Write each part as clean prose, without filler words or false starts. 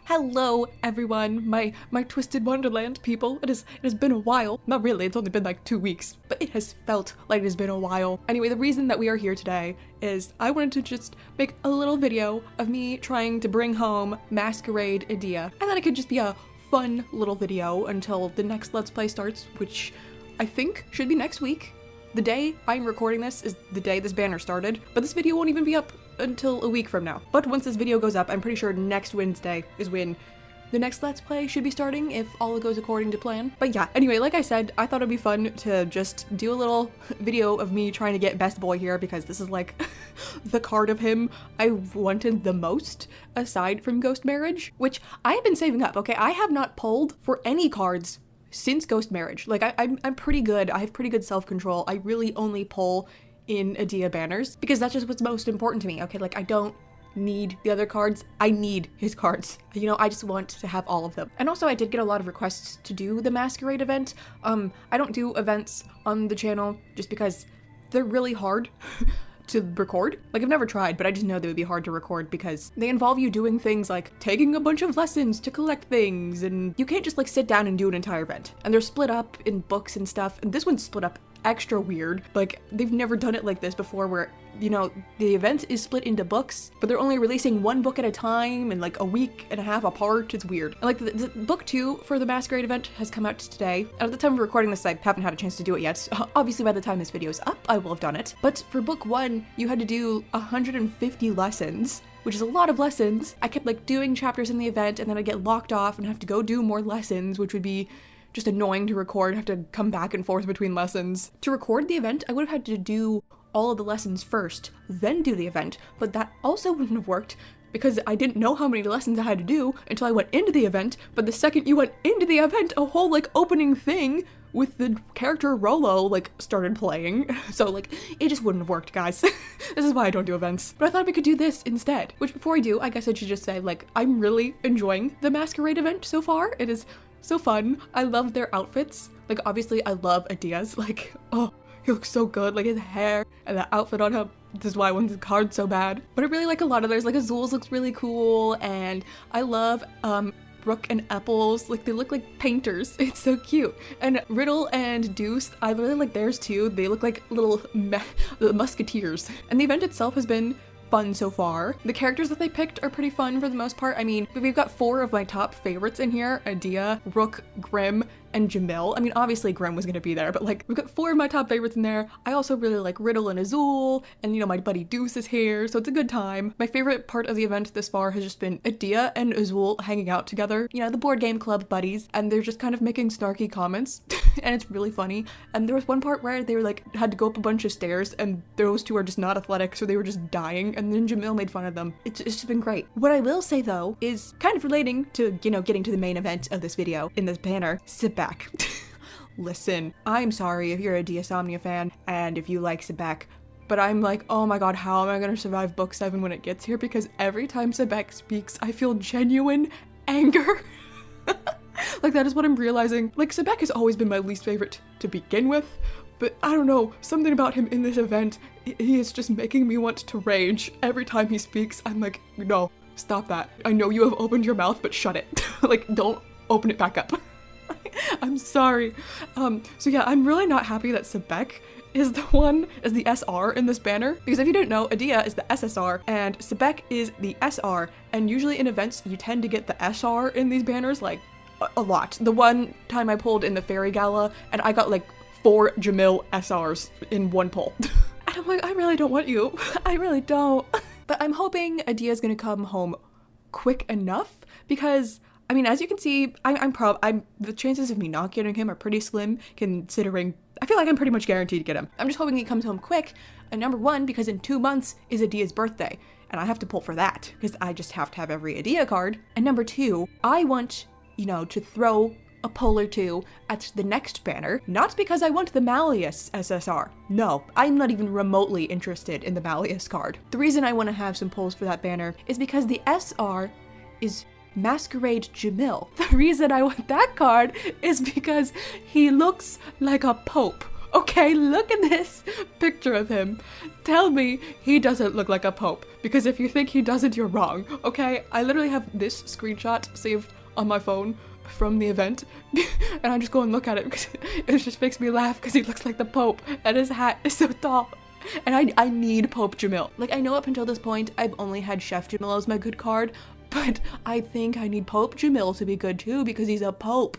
Hello everyone, my Twisted Wonderland people. It has been a while. Not really, it's only been like 2 weeks, but it has felt like it has been a while. Anyway, the reason that we are here today is I wanted to just make a little video of me trying to bring home Masquerade Idia. I thought it could just be a fun little video until the next Let's Play starts, which I think should be next week. The day I'm recording this is the day this banner started, but this video won't even be up until a week from now. But once this video goes up, I'm pretty sure next Wednesday is when the next Let's Play should be starting, if all goes according to plan. But yeah, anyway, like I said, I thought it'd be fun to just do a little video of me trying to get Best Boy here, because this is like the card of him I wanted the most, aside from Ghost Marriage, which I have been saving up, okay? I have not pulled for any cards since Ghost Marriage. Like, I'm pretty good. I have pretty good self-control. I really only pull in Idia banners because that's just what's most important to me, okay? Like, I don't need the other cards. I need his cards. You know, I just want to have all of them. And also, I did get a lot of requests to do the Masquerade event. I don't do events on the channel just because they're really hard to record. Like, I've never tried, but I just know they would be hard to record because they involve you doing things like taking a bunch of lessons to collect things, and you can't just like sit down and do an entire event. And they're split up in books and stuff, and this one's split up extra weird. Like, they've never done it like this before, where, you know, the event is split into books, but they're only releasing one book at a time and like a week and a half apart. It's weird. And like the book 2 for the Masquerade event has come out today. And at the time of recording this, I haven't had a chance to do it yet. Obviously, by the time this video is up, I will have done it. But for book 1, you had to do 150 lessons, which is a lot of lessons. I kept like doing chapters in the event, and then I'd get locked off and have to go do more lessons, which would be just annoying to record, have to come back and forth between lessons. To record the event, I would have had to do all of the lessons first, then do the event, but that also wouldn't have worked because I didn't know how many lessons I had to do until I went into the event. But the second you went into the event, a whole like opening thing with the character Rolo like started playing. So like, it just wouldn't have worked, guys. This is why I don't do events. But I thought we could do this instead, which before I do, I guess I should just say, like, I'm really enjoying the Masquerade event so far. It is so fun. I love their outfits. Like, obviously I love Idia's, like, oh, he looks so good. Like, his hair and the outfit on him. This is why I want the card so bad. But I really like a lot of theirs. Like, Azul's looks really cool, and I love Brooke and Apples. Like, they look like painters. It's so cute. And Riddle and Deuce, I really like theirs too. They look like little musketeers. And the event itself has been fun so far. The characters that they picked are pretty fun for the most part. I mean, we've got 4 of my top favorites in here: Idia, Rook, Grimm, and Jamil. I mean, obviously Grimm was gonna be there, but like, we've got 4 of my top favorites in there. I also really like Riddle and Azul, and you know, my buddy Deuce is here, so it's a good time. My favorite part of the event this far has just been Idia and Azul hanging out together, you know, the board game club buddies, and they're just kind of making snarky comments, and it's really funny. And there was one part where they were like, had to go up a bunch of stairs, and those 2 are just not athletic, so they were just dying, and then Jamil made fun of them. It's just been great. What I will say though is kind of relating to, you know, getting to the main event of this video in this banner, Sebek. Listen, I'm sorry if you're a Diasomnia fan and if you like Sebek, but I'm like, oh my god, how am I gonna survive book 7 when it gets here? Because every time Sebek speaks, I feel genuine anger. Like, that is what I'm realizing. Like, Sebek has always been my least favorite to begin with, but I don't know, something about him in this event, he is just making me want to rage. Every time he speaks, I'm like, no, stop that. I know you have opened your mouth, but shut it. Like, don't open it back up. I'm sorry. So yeah, I'm really not happy that Sebek is the SR in this banner, because if you don't know, Idia is the SSR and Sebek is the SR, and usually in events you tend to get the SR in these banners like a lot. The one time I pulled in the Fairy Gala, and I got like 4 Jamil SRs in one pull. And I'm like, I really don't want you. I really don't. But I'm hoping Idia's gonna come home quick enough, because I mean, as you can see, the chances of me not getting him are pretty slim, considering I feel like I'm pretty much guaranteed to get him. I'm just hoping he comes home quick, and number 1, because in 2 months is Idia's birthday, and I have to pull for that, because I just have to have every Idia card. And number 2, I want, you know, to throw a pull or 2 at the next banner, not because I want the Malleus SSR. No, I'm not even remotely interested in the Malleus card. The reason I want to have some pulls for that banner is because the SR is Masquerade Jamil. The reason I want that card is because he looks like a pope. Okay, look at this picture of him. Tell me he doesn't look like a pope, because if you think he doesn't, you're wrong. Okay, I literally have this screenshot saved on my phone from the event, and I just go and look at it because it just makes me laugh because he looks like the pope and his hat is so tall. And I need Pope Jamil. Like, I know up until this point I've only had Chef Jamil as my good card, but I think I need Pope Jamil to be good too because he's a pope.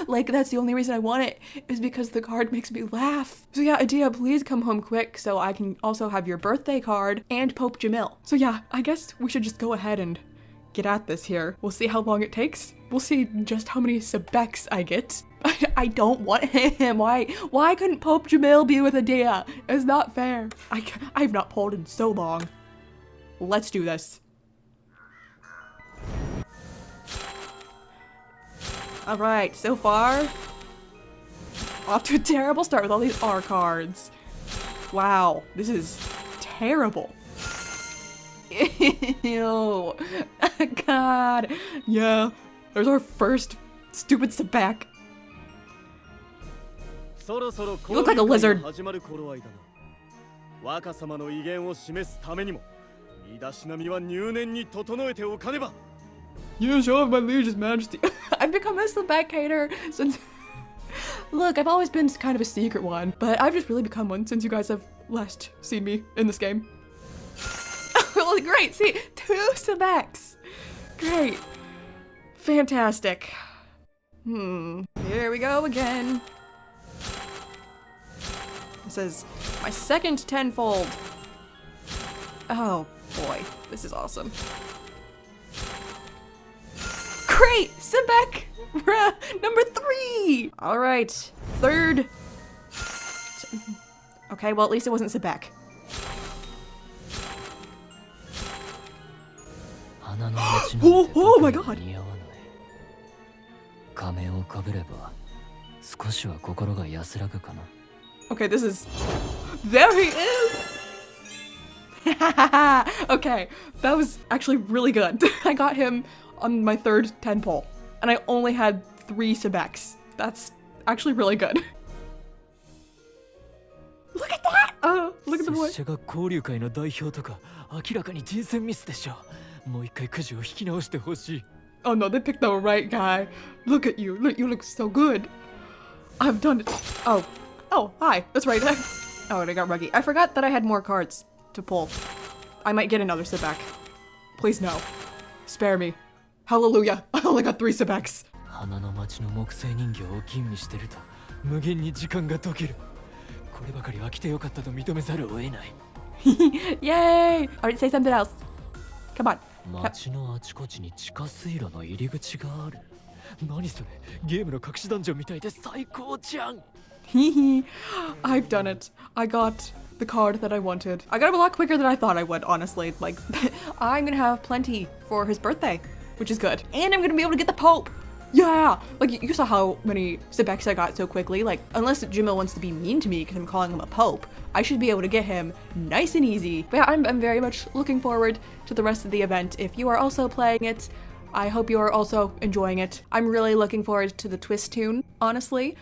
Like, that's the only reason I want it, is because the card makes me laugh. So yeah, Idia, please come home quick so I can also have your birthday card and Pope Jamil. So yeah, I guess we should just go ahead and get at this here. We'll see how long it takes. We'll see just how many Sebeks I get. I don't want him. Why couldn't Pope Jamil be with Idia? It's not fair. I've not pulled in so long. Let's do this. Alright, so far, off to a terrible start with all these R cards. Wow, this is terrible. Ew. God. Yeah, there's our first stupid Sebek. You look like a lizard. You show off my liege's majesty. I've become a Sebek hater since... Look, I've always been kind of a secret one, but I've just really become one since you guys have last seen me in this game. Well, great, see, 2 Sebeks. Great. Fantastic. Here we go again. This is my second tenfold. Oh boy, this is awesome. Great! Sebek! Number 3! Alright, third. Okay, well at least it wasn't Sebek. Oh my god! Okay, this is... There he is! Okay, that was actually really good. I got him on my third 10 pull, and I only had 3 Sebeks. That's actually really good. Look at that! Oh, look at the boy. Oh no, they picked the right guy. Look at you. Look, you look so good. I've done it. Oh, hi. That's right. Oh, and I got Ruggy. I forgot that I had more cards to pull. I might get another Sebek. Please no. Spare me. Hallelujah. I only got 3 Sebeks. Yay! Alright, say something else. Come on. I've done it. I got the card that I wanted. I got him a lot quicker than I thought I would, honestly. Like, I'm gonna have plenty for his birthday, which is good. And I'm gonna be able to get the Pope. Yeah! Like, you saw how many Sebeks I got so quickly. Like, unless Jamil wants to be mean to me because I'm calling him a Pope, I should be able to get him nice and easy. But yeah, I'm very much looking forward to the rest of the event. If you are also playing it, I hope you are also enjoying it. I'm really looking forward to the twist tune, honestly,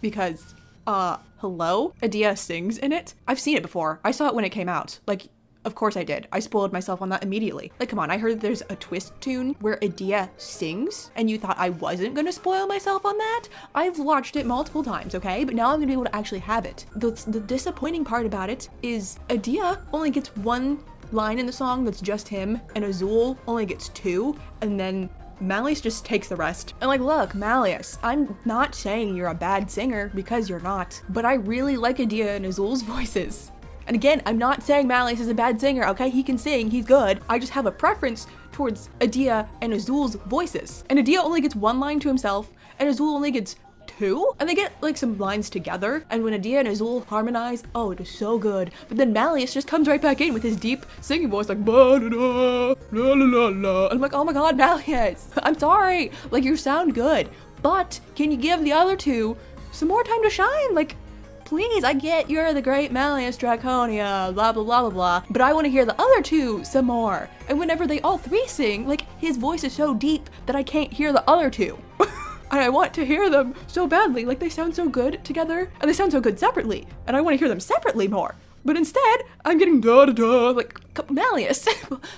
because, hello? Idia sings in it? I've seen it before. I saw it when it came out. Like, of course I did. I spoiled myself on that immediately. Like, come on, I heard there's a twist tune where Idia sings, and you thought I wasn't gonna spoil myself on that? I've watched it multiple times, okay? But now I'm gonna be able to actually have it. The disappointing part about it is Idia only gets 1 line in the song that's just him, and Azul only gets 2, and then Malleus just takes the rest. And like, look, Malleus, I'm not saying you're a bad singer, because you're not, but I really like Idia and Azul's voices. And again, I'm not saying Malleus is a bad singer, okay? He can sing, he's good. I just have a preference towards Idia and Azul's voices. And Idia only gets 1 line to himself, and Azul only gets 2? And they get like some lines together, and when Idia and Azul harmonize, oh, it is so good. But then Malleus just comes right back in with his deep singing voice, like ba da da la la la la. And I'm like, oh my god, Malleus, I'm sorry. Like, you sound good, but can you give the other 2 some more time to shine? Like, please, I get you're the great Malleus Draconia, blah blah blah blah blah, but I want to hear the other 2 some more. And whenever they all 3 sing, like, his voice is so deep that I can't hear the other 2. and I want to hear them so badly. Like, they sound so good together, and they sound so good separately, and I want to hear them separately more. But instead, I'm getting da-da-da, like, Malleus.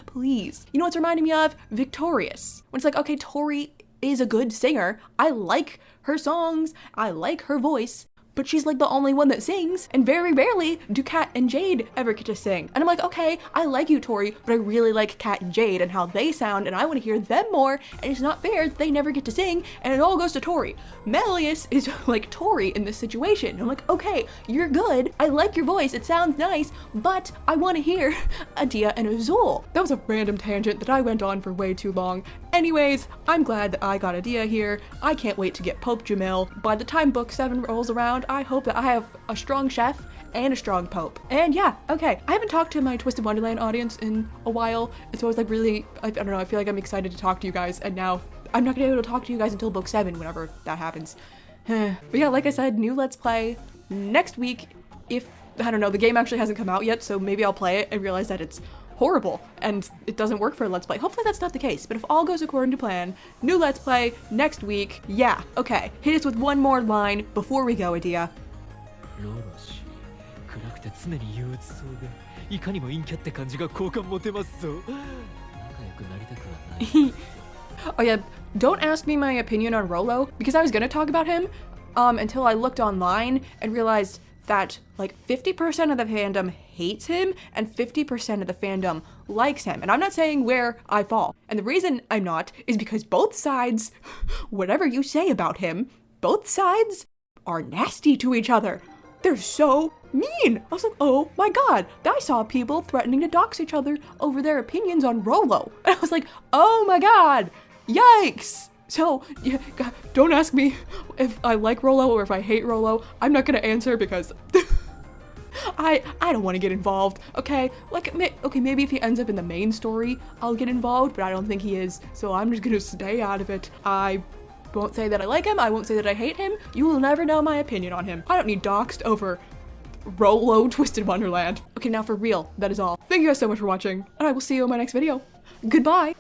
Please. You know what's reminding me of? Victorious. When it's like, okay, Tori is a good singer. I like her songs. I like her voice. But she's like the only one that sings, and very rarely do Kat and Jade ever get to sing. And I'm like, okay, I like you, Tori, but I really like Kat and Jade and how they sound, and I want to hear them more, and it's not fair that they never get to sing, and it all goes to Tori. Malleus is like Tori in this situation. I'm like, okay, you're good, I like your voice, it sounds nice, but I want to hear Idia and Azul. That was a random tangent that I went on for way too long. Anyways, I'm glad that I got Idia here. I can't wait to get Pope Jamil. By the time book 7 rolls around, I hope that I have a strong chef and a strong pope. And yeah, okay. I haven't talked to my Twisted Wonderland audience in a while, and so I was like really, I don't know, I feel like I'm excited to talk to you guys, and now I'm not gonna be able to talk to you guys until book 7, whenever that happens. But yeah, like I said, new Let's Play next week. If, I don't know, the game actually hasn't come out yet, so maybe I'll play it and realize that it's horrible and it doesn't work for a Let's Play. Hopefully that's not the case, but if all goes according to plan, new Let's Play next week. Yeah, okay. Hit us with one more line before we go, Idia. Oh yeah, don't ask me my opinion on Rolo, because I was gonna talk about him until I looked online and realized that like 50% of the fandom hates him and 50% of the fandom likes him. And I'm not saying where I fall. And the reason I'm not is because both sides, whatever you say about him, both sides are nasty to each other. They're so mean. I was like, oh my god, I saw people threatening to dox each other over their opinions on Rolo. And I was like, oh my god, yikes. So, yeah, God, don't ask me if I like Rolo or if I hate Rolo. I'm not gonna answer because I don't want to get involved, okay? Like, okay, maybe if he ends up in the main story, I'll get involved, but I don't think he is, so I'm just gonna stay out of it. I won't say that I like him, I won't say that I hate him. You will never know my opinion on him. I don't need doxed over Rolo Twisted Wonderland. Okay, now for real, that is all. Thank you guys so much for watching, and I will see you in my next video. Goodbye!